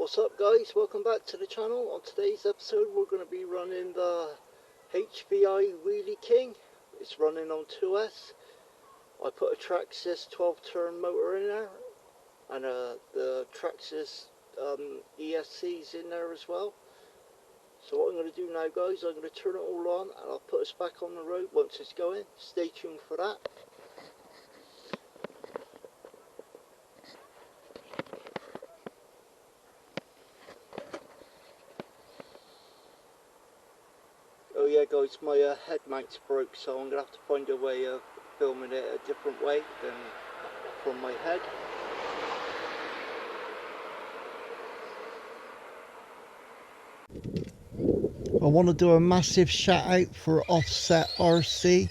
What's up guys, welcome back to the channel. On today's episode we're going to be running the HPI Wheelie King. It's running on 2S. I put a Traxxas 12 turn motor in there and the Traxxas ESC's in there as well. So what I'm going to do now guys, I'm going to turn it all on and I'll put us back on the road once it's going. Stay tuned for that. Oh yeah guys, my head mount's broke, so I'm going to have to find a way of filming it a different way than from my head. I want to do a massive shout out for Offset RC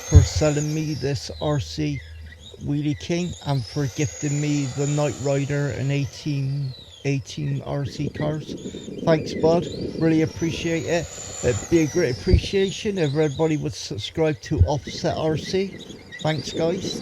for selling me this RC Wheelie King and for gifting me the Night Rider and 18 RC cars. Thanks bud, really appreciate it. It'd be a great appreciation if everybody would subscribe to Offset RC. Thanks guys.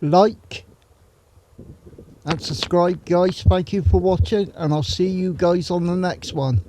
like, and subscribe, guys. Thank you for watching, and I'll see you guys on the next one.